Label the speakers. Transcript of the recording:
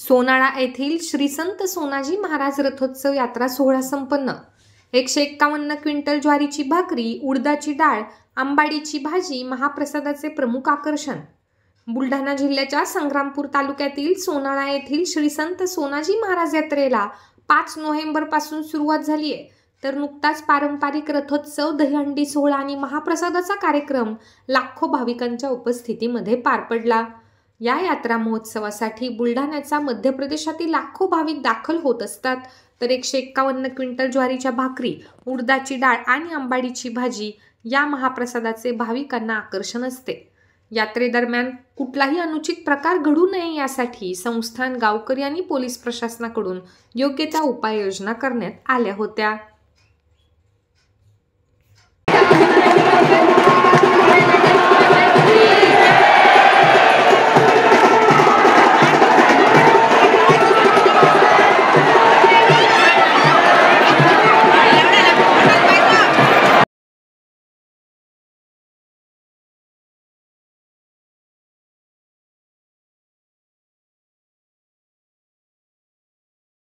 Speaker 1: सोनाळा येथील श्री संत सोनाजी महाराज रथोत्सव यात्रा सोहळा संपन्न। 151 क्विंटल ज्वारीची भाकरी, उडदाची डाळ, आंबाडीची भाजी महाप्रसादाचे प्रमुख आकर्षण। बुलढाणा जिल्ह्याच्या संग्रामपूर तालुक्यातील सोनाळा येथील श्री संत सोनाजी महाराज यात्रेला 5 नोव्हेंबर पासून सुरुवात झाली आहे, तर नुकताच पारंपरिक रथोत्सव, दहीहंडी सोहळा आणि महाप्रसादाचा कार्यक्रम लाखो भाविकांच्या उपस्थितीमध्ये पार पडला। या यात्रा महोत्सवासाठी बुलढाण्याचा मध्य प्रदेशातील लाखो भाविक दाखल होत असतात, तर 151 क्विंटल ज्वारीच्या भाकरी, उडदाची डाळ आणि आंबाडीची भाजी या महाप्रसादाचे भाविकांना आकर्षण असते। यात्रेदरम्यान कुठलाही अनुचित प्रकार घडू नये यासाठी संस्थान, गावकरी आणि पोलीस प्रशासनाकडून योग्य त्या उपाययोजना करण्यात आल्या होत्या।